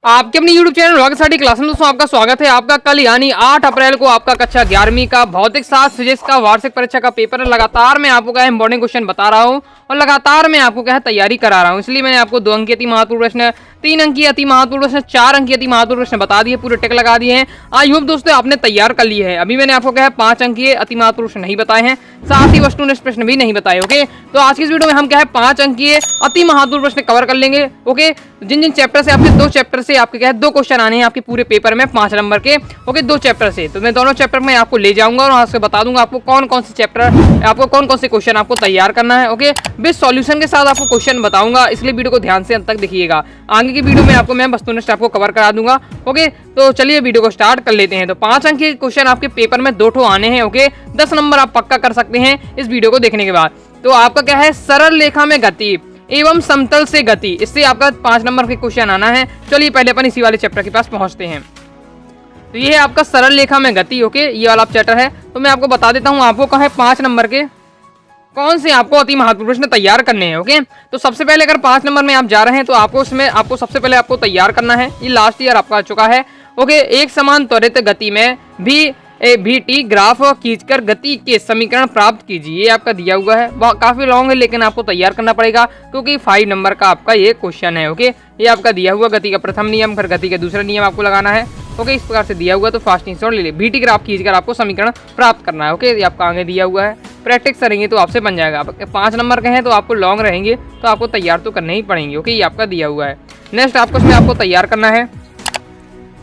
आपके अपने YouTube channel भाग्यशाली क्लास में दोस्तों आपका स्वागत है। आपका कल यानी 8 अप्रैल को आपका कक्षा 11वीं का भौतिक शास्त्र फिजिक्स का वार्षिक परीक्षा का पेपर है। लगातार मैं आपको क्या है इंपॉर्टेंट क्वेश्चन बता रहा हूं और लगातार मैं आपको क्या है तैयारी करा रहा हूं। इसलिए मैंने आपको 2 अंक की अति महत्वपूर्ण प्रश्न, 3 अंक की अति महत्वपूर्ण प्रश्न, 4 अंक की अति महत्वपूर्ण प्रश्न बता दिए, पूरे टिक लगा दिए हैं। आई होप दोस्तों आपने तैयार कर लिए है। अभी मैंने आपको क्या है 5 अंक की अति महत्वपूर्ण प्रश्न नहीं बताए हैं, साथ ही वस्तुनिष्ठ प्रश्न भी नहीं बताए। ओके, तो आज की इस वीडियो में हम क्या है 5 अंक की अति महत्वपूर्ण प्रश्न कवर कर लेंगे। ओके, जिन जिन चैप्टर से आपके 2 चैप्टर से आपके क्या है 2 क्वेश्चन आने हैं आपके पूरे पेपर में 5 नंबर के। ओके, 2 चैप्टर से तो मैं दोनों चैप्टर में आपको ले जाऊंगा और वहां से बता दूंगा आपको कौन कौन से चैप्टर, आपको कौन कौन से क्वेश्चन आपको तैयार करना है। ओके, विद सॉल्यूशन के साथ आपको क्वेश्चन बताऊंगा, इसलिए वीडियो को ध्यान से अंत तक देखिएगा। आगे की वीडियो में आपको मैं वस्तुनिष्ठ आपको कवर करा दूंगा। ओके, तो चलिए वीडियो को स्टार्ट कर लेते हैं। तो 5 अंक के क्वेश्चन आपके पेपर में 2 ठो आने हैं। ओके, 10 नंबर आप पक्का कर सकते हैं इस वीडियो को देखने के बाद। तो आपका क्या है सरल रेखा में गति एवं समतल से गति, इससे आपका 5 नंबर के क्वेश्चन आना है। चलिए पहले अपन इसी वाले चैप्टर के पास पहुंचते हैं। तो ये है आपका सरल रेखा में गति। ओके, ये वाला चैप्टर है। तो मैं आपको बता देता हूँ आपको कहा है 5 नंबर के कौन से आपको अति महत्वपूर्ण प्रश्न तैयार करने हैं। ओके, तो सबसे पहले अगर 5 नंबर में आप जा रहे हैं तो आपको उसमें आपको सबसे पहले आपको तैयार करना है, ये लास्ट ईयर आपका आ चुका है। ओके, एक समान त्वरित गति में भी टी ग्राफ खींचकर गति के समीकरण प्राप्त कीजिए। ये आपका दिया हुआ है, काफी लॉन्ग है लेकिन आपको तैयार करना पड़ेगा क्योंकि 5 नंबर का आपका ये क्वेश्चन है। ओके, ये आपका दिया हुआ गति का प्रथम नियम, फिर गति का दूसरा नियम आपको लगाना है। ओके, इस प्रकार से दिया हुआ, तो फास्ट इंस्टॉल ले ले टी ग्राफ खींचकर आपको समीकरण प्राप्त करना है। ओके, ये आपका आगे दिया हुआ है, प्रैक्टिस करेंगे तो आपसे बन जाएगा। आप 5 नंबर के हैं तो आपको लॉन्ग रहेंगे तो आपको तैयार तो करने ही पड़ेंगे। ओके, ये आपका दिया हुआ है। नेक्स्ट आपको इसमें आपको तैयार करना है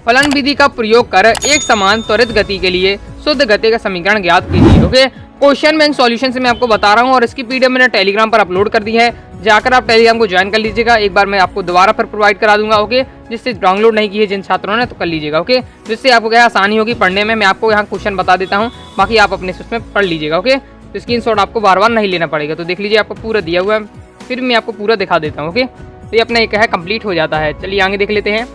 फलन विधि का प्रयोग कर एक समान त्वरित गति के लिए शुद्ध गति का समीकरण ज्ञात कीजिए। ओके, क्वेश्चन बैंक सॉल्यूशन से मैं आपको बता रहा हूँ और इसकी पीडीएफ मैंने टेलीग्राम पर अपलोड कर दी है, जाकर आप टेलीग्राम को ज्वाइन कर लीजिएगा। एक बार मैं आपको दोबारा फिर प्रोवाइड करा दूंगा। ओके, जिससे डाउनलोड नहीं की है जिन छात्रों ने तो कर लीजिएगा। ओके, जिससे आपको क्या आसानी होगी पढ़ने में। मैं आपको यहाँ क्वेश्चन बता देता हूँ, बाकी आप अपने उसमें पढ़ लीजिएगा। ओके, तो स्क्रीनशॉट आपको बार बार नहीं लेना पड़ेगा। तो देख लीजिए आपको पूरा दिया हुआ है, फिर मैं आपको पूरा दिखा देता हूँ। ओके, तो ये अपना एक है कंप्लीट हो जाता है। चलिए आगे देख लेते हैं।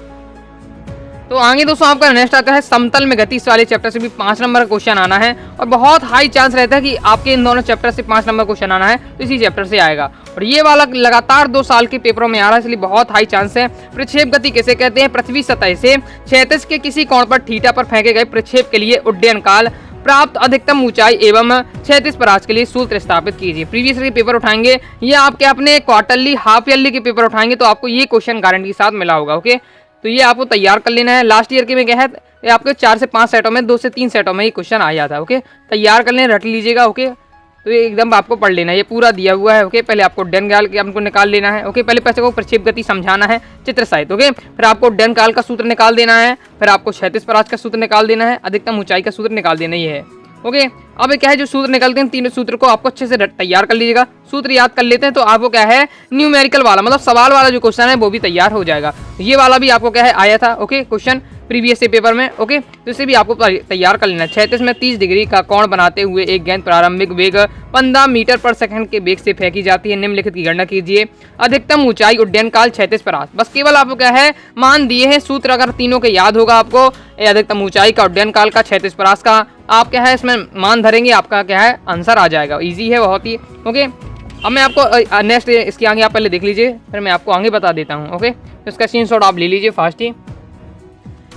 तो आगे दोस्तों आपका नेक्स्ट आता है समतल में गति। इस वाले चैप्टर से भी 5 नंबर का क्वेश्चन आना है और बहुत हाई चांस रहता है कि आपके इन दोनों चैप्टर से 5 नंबर क्वेश्चन आना है, तो इसी चैप्टर से आएगा। और ये वाला लगातार 2 साल के पेपरों में आ रहा है, इसलिए बहुत हाई चांस है। प्रक्षेप गति किसे कहते हैं? पृथ्वी सतह से क्षैतिज के किसी कोण पर थीटा पर फेंके गए प्रक्षेप के लिए उड्डयन काल, प्राप्त अधिकतम ऊंचाई एवं क्षैतिज परास के लिए सूत्र स्थापित कीजिए। प्रीवियस के पेपर उठाएंगे या आपके अपने क्वार्टरली हाफ ईयरली के पेपर उठाएंगे तो आपको ये क्वेश्चन गारंटी के साथ मिला होगा। ओके, तो ये आपको तैयार कर लेना है। लास्ट ईयर के में क्या है आपके 4 से 5 सेटों में 2 से 3 सेटों में ये क्वेश्चन आ जाता है। ओके, तैयार कर लेना, रट लीजिएगा। ओके, तो ये एकदम आपको पढ़ लेना है, ये पूरा दिया हुआ है। ओके, पहले आपको उड्डयन काल हमको निकाल लेना है। ओके, पहले पैसे को प्रक्षेप गति समझाना है चित्र सहित। ओके, फिर आपको उड्डयन काल का सूत्र निकाल देना है, फिर आपको क्षैतिज परास का सूत्र निकाल देना है, अधिकतम ऊंचाई का सूत्र निकाल देना ही है। ओके, अब क्या है जो सूत्र निकलते हैं तीनों सूत्र को आपको अच्छे से तैयार कर लीजिएगा। सूत्र याद कर लेते हैं तो आपको क्या है न्यूमेरिकल वाला मतलब सवाल वाला जो क्वेश्चन है वो भी तैयार हो जाएगा। ये वाला भी आपको क्या है आया था। ओके, क्वेश्चन प्रीवियस से पेपर में। ओके, तो इसे भी आपको तैयार कर लेना है। क्षैतिज में 30 डिग्री का कोण बनाते हुए एक गेंद प्रारंभिक वेग 15 मीटर पर सेकंड के वेग से फेंकी जाती है। निम्नलिखित की गणना कीजिए। अधिकतम ऊंचाई, उड्डयन काल, क्षैतिज परास। बस केवल आपको क्या है मान दिए हैं, सूत्र अगर तीनों के याद होगा आपको, अधिकतम ऊंचाई का, उड्डयन काल का, क्षैतिज परास का, आप क्या है इसमें मान धरेंगे, आपका क्या है आंसर आ जाएगा। इजी है बहुत ही। ओके, अब मैं आपको नेक्स्ट इसके आगे आप पहले देख लीजिए, फिर मैं आपको आगे बता देता हूँ। ओके, तो इसका स्क्रीनशॉट आप ले लीजिए फास्ट ही।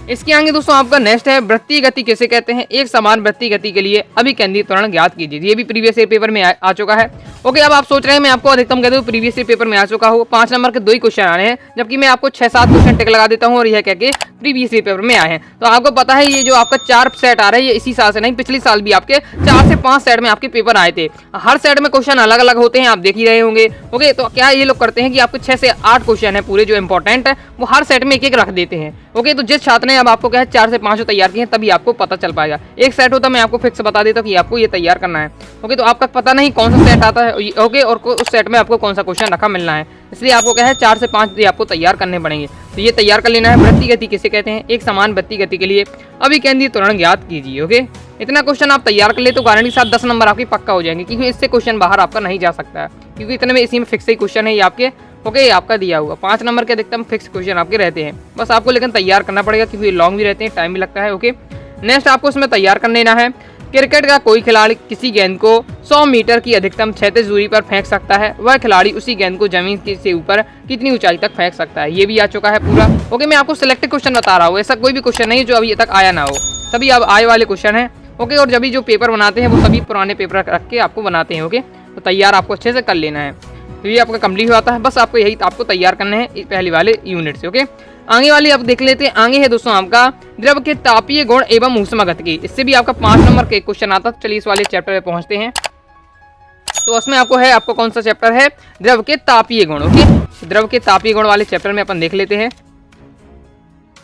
इसके आगे दोस्तों आपका नेक्स्ट है वृत्तीय गति किसे कहते हैं? एक समान वृत्तीय गति के लिए अभिकेंद्रित त्वरण ज्ञात कीजिए। ये भी प्रीवियस ईयर पेपर में आ चुका है। ओके, अब आप सोच रहे हैं मैं आपको अधिकतम कहते हूँ प्रीवियस ईयर पेपर में आ चुका हूँ। 5 नंबर के 2 ही क्वेश्चन आने हैं, जबकि मैं आपको 6-7 क्वेश्चन टिक लगा देता हूँ और यह कह के प्रीवियस ईयर पेपर में आए हैं। तो आपको पता है ये जो आपका 4 सेट आ रहे हैं ये इसी साल से नहीं, पिछले साल भी आपके 4 से 5 सेट में आपके पेपर आए थे। हर सेट में क्वेश्चन अलग अलग होते हैं, आप देख ही रहे होंगे। ओके, तो क्या ये लोग करते हैं कि आपको 6 से 8 क्वेश्चन है पूरे जो इंपॉर्टेंट है वो हर सेट में एक रख देते हैं। ओके, तो जिस छात्र ने अब आपको क्या है 4 से 5 तैयार किए हैं तभी आपको पता चल पाएगा। एक सेट होता मैं आपको फिक्स बता देता हूँ कि आपको ये तैयार करना है। ओके, तो आपका पता नहीं कौन सा सेट आता है। ओके, और उस सेट में आपको कौन सा क्वेश्चन रखा मिलना है, इसलिए आपको क्या है 4 से 5 आपको तैयार करने पड़ेंगे। तो ये तैयार कर लेना है। वृत्तीय गति किसे कहते हैं? एक समान वृत्तीय गति के लिए अभिकेंद्रित त्वरण ज्ञात कीजिए। ओके, इतना क्वेश्चन आप तैयार कर ले तो गारंटी के साथ 10 नंबर आपकी पक्का हो जाएंगे, क्योंकि इससे क्वेश्चन बाहर आपका नहीं जा सकता है, क्योंकि इतने में इसी में फिक्स ही क्वेश्चन है ये आपके। ओके, आपका दिया हुआ 5 नंबर के अधिकतम फिक्स क्वेश्चन आपके रहते हैं, बस आपको लेकिन तैयार करना पड़ेगा क्योंकि लॉन्ग भी रहते हैं, टाइम भी लगता है। ओके, नेक्स्ट आपको इसमें तैयार कर लेना है क्रिकेट का कोई खिलाड़ी किसी गेंद को 100 मीटर की अधिकतम क्षैतिज दूरी पर फेंक सकता है, वह खिलाड़ी उसी गेंद को जमीन से ऊपर कितनी ऊंचाई तक फेंक सकता है। ये भी आ चुका है पूरा। ओके, मैं आपको सिलेक्टेड क्वेश्चन बता रहा हूँ, ऐसा कोई भी क्वेश्चन नहीं जो अभी तक आया ना हो, सभी अब आए वाले क्वेश्चन है। ओके, और जब भी जो पेपर बनाते हैं वो सभी पुराने पेपर रख के आपको बनाते हैं। ओके, तो तैयार आपको अच्छे से कर लेना है। तो ये आपका कंप्लीट हो जाता है, बस आपको यही आपको तैयार करना है पहले वाले यूनिट से। ओके, आगे वाली आप देख लेते हैं। आगे है दोस्तों आपका द्रव के तापीय गुण एवं ऊष्मागतिकी, इससे भी आपका 5 नंबर के क्वेश्चन आता है। चलिए इस वाले चैप्टर पे पहुंचते हैं। तो उसमें आपको कौन सा चैप्टर है, द्रव के तापीय गुण। ओके, द्रव के तापीय गुण वाले चैप्टर में अपन देख लेते हैं।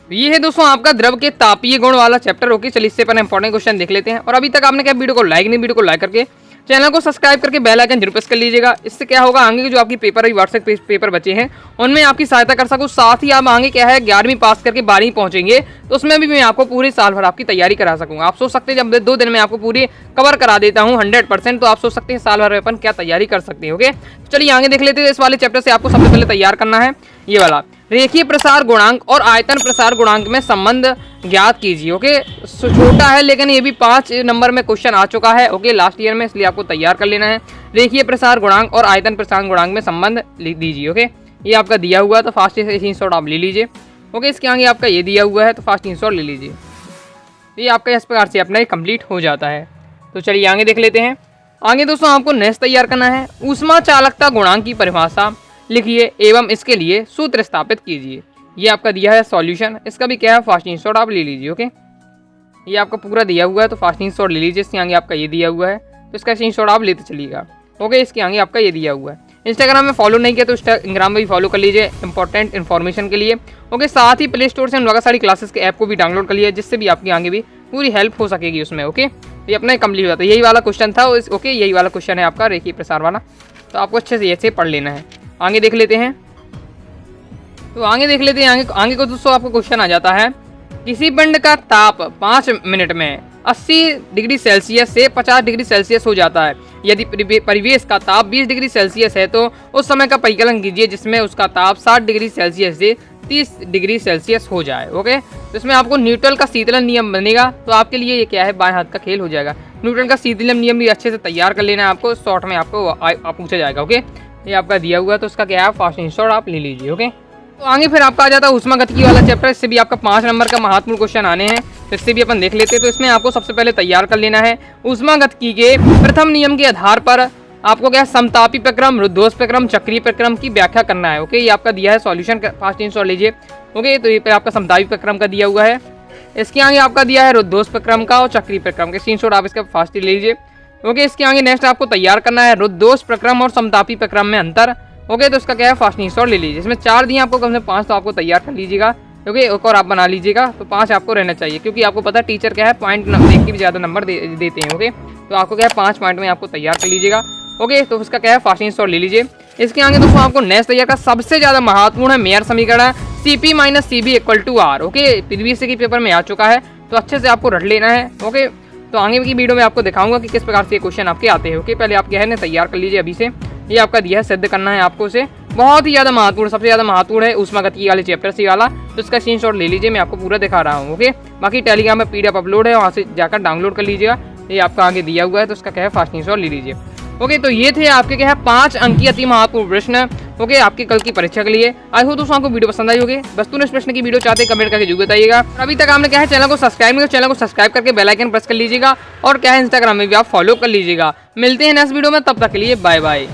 ये है दोस्तों आपका द्रव के तापीय गुण वाला चैप्टर। ओके, चलिए इससे पहले इंपॉर्टेंट क्वेश्चन देख लेते हैं। और अभी तक आपने क्या वीडियो को लाइक नहीं, वीडियो को लाइक करके चैनल को सब्सक्राइब करके बेल आइकन जरूर प्रेस कर लीजिएगा। इससे क्या होगा, आगे के जो आपकी पेपर है व्हाट्सएप पेपर बचे हैं उनमें आपकी सहायता कर सकूँ। साथ ही आप आगे क्या है 11वीं पास करके 12वीं पहुंचेंगे तो उसमें भी मैं आपको पूरे साल भर आपकी तैयारी करा सकूँगा। आप सोच सकते हैं जब 2 दिन में आपको पूरी कवर करा देता हूँ 100%, तो आप सोच सकते हैं साल भर में अपन क्या तैयारी कर सकते हैं। ओके, चलिए आगे देख लेते हैं। इस वाले चैप्टर से आपको सबसे पहले तैयार करना है ये वाला रेखीय प्रसार गुणांक और आयतन प्रसार गुणांक में संबंध ज्ञात कीजिए। ओके, छोटा है लेकिन ये भी 5 नंबर में क्वेश्चन आ चुका है। ओके, लास्ट ईयर में, इसलिए आपको तैयार कर लेना है। रेखीय प्रसार गुणांक और आयतन प्रसार गुणांक में संबंध लिख दीजिए। ओके, ये आपका दिया हुआ है तो फास्ट स्क्रीनशॉट आप ले लीजिए। ओके, इसके आगे आपका ये दिया हुआ है तो फास्ट स्क्रीनशॉट ले लीजिए। ये आपका इस प्रकार से अपना कंप्लीट हो जाता है। तो चलिए आगे देख लेते हैं। आगे दोस्तों आपको नेक्स्ट तैयार करना है ऊष्मा चालकता गुणांक की परिभाषा लिखिए एवं इसके लिए सूत्र स्थापित कीजिए। ये आपका दिया है सॉल्यूशन, इसका भी क्या है फास्ट स्क्रीनशॉट आप ले लीजिए। ओके, ये आपका पूरा दिया हुआ है तो फास्ट स्क्रीनशॉट ले लीजिए। इसके आगे आपका ये दिया हुआ है तो इसका स्क्रीनशॉट आप लेते चलिएगा। ओके, इसके आगे आपका ये दिया हुआ है। इंस्टाग्राम में फॉलो नहीं किया तो इंस्टाग्राम में भी फॉलो कर लीजिए इंपॉर्टेंट इन्फॉर्मेशन के लिए। ओके, साथ ही प्ले स्टोर से अनुरागा साड़ी क्लासेस के ऐप को भी डाउनलोड कर लिया, जिससे भी आपकी आगे भी पूरी हेल्प हो सकेगी उसमें। ओके, ये अपना कंप्लीट हुआ था, यही वाला क्वेश्चन था। ओके, यही वाला क्वेश्चन है आपका रेखीय प्रसार वाला, तो आपको अच्छे से ऐसे पढ़ लेना है। आगे देख लेते हैं। तो आगे देख लेते हैं। आगे को दोस्तों आपको क्वेश्चन आ जाता है किसी पिंड का ताप 5 मिनट में 80 डिग्री सेल्सियस से 50 डिग्री सेल्सियस हो जाता है। यदि परिवेश का ताप 20 डिग्री सेल्सियस है तो उस समय का परिकलन कीजिए जिसमें उसका ताप 60 डिग्री सेल्सियस से 30 डिग्री सेल्सियस हो जाए। ओके, तो इसमें आपको न्यूटन का शीतलन नियम बनेगा, तो आपके लिए ये क्या है बाएं हाथ का खेल हो जाएगा। न्यूटन का शीतलन नियम भी अच्छे से तैयार कर लेना है आपको, शॉर्ट में आपको पूछा जाएगा। ओके, ये आपका दिया हुआ है तो उसका क्या है फास्ट स्क्रीनशॉट आप ले लीजिए। ओके, तो आगे फिर आपका आ जाता है ऊष्मागतिकी वाला चैप्टर। इससे भी आपका 5 नंबर का महत्वपूर्ण क्वेश्चन आने हैं, तो इससे भी अपन देख लेते हैं। तो इसमें आपको सबसे पहले तैयार कर लेना है ऊष्मागतिकी के प्रथम नियम के आधार पर आपको क्या समतापी प्रक्रम, रुद्धोष्म प्रक्रम, चक्रीय प्रक्रम की व्याख्या करना है। ओके, ये आपका दिया है सॉल्यूशन, फास्ट स्क्रीनशॉट लीजिए। ओके, तो ये पे आपका समतापी प्रक्रम का दिया हुआ है। इसके आगे आपका दिया है रुद्धोष्म प्रक्रम का और चक्रीय प्रक्रम के स्क्रीनशॉट आप इसका फास्ट ले लीजिए। ओके, इसके आगे नेक्स्ट आपको तैयार करना है रुद्धोष्म प्रक्रम और समतापी प्रक्रम में अंतर। ओके, तो उसका क्या है फास्ट स्क्रीनशॉट ले लीजिए। इसमें 4 दिए आपको, कम से 5 तो आपको तैयार कर लीजिएगा। ओके, एक और आप बना लीजिएगा तो 5 आपको रहना चाहिए, क्योंकि आपको पता है टीचर क्या है पॉइंट देख के भी ज़्यादा नंबर देते हैं। ओके, तो आपको क्या है 5 पॉइंट में आपको तैयार कर लीजिएगा। ओके, तो उसका क्या है फास्ट स्क्रीनशॉट ले लीजिए। इसके आगे दोस्तों आपको नेक्स्ट तैयार का सबसे ज़्यादा महत्वपूर्ण है मेयर समीकरण CP - CB = R। Okay, previous के पेपर में आ चुका है तो अच्छे से आपको रट लेना है। ओके, तो आगे की वीडियो में आपको दिखाऊंगा कि किस प्रकार से ये क्वेश्चन आपके आते हैं। ओके, पहले आप क्या है ना तैयार कर लीजिए अभी से। ये आपका दिया है सिद्ध करना है आपको उसे, बहुत ही ज़्यादा महत्वपूर्ण, सबसे ज़्यादा महत्वपूर्ण है ऊष्मागतिकी वाले चैप्टर से वाला, तो इसका स्क्रीनशॉट ले लीजिए, मैं आपको पूरा दिखा रहा हूँ। ओके, बाकी टेलीग्राम में PDF अपलोड है, वहाँ से जाकर डाउनलोड कर लीजिएगा। ये आपका आगे दिया हुआ है तो उसका क्या है फास्ट स्क्रीनशॉट ले लीजिए। ओके, तो ये थे आपके क्या है 5 अंकीय अति महत्वपूर्ण प्रश्न। ओके, आपके कल की परीक्षा के लिए। आई होप दोस्तों आपको वीडियो पसंद आई होगी। बस तुरंत इस प्रश्न की वीडियो चाहते कमेंट करके जरूर बताइएगा। अभी तक आपने क्या है चैनल को सब्सक्राइब नहीं किया, चैनल को सब्सक्राइब करके बेल आइकन प्रेस कर लीजिएगा और क्या है इंस्टाग्राम में भी आप फॉलो कर लीजिएगा। मिलते हैं नेक्स्ट वीडियो में, तब तक के लिए बाय बाय।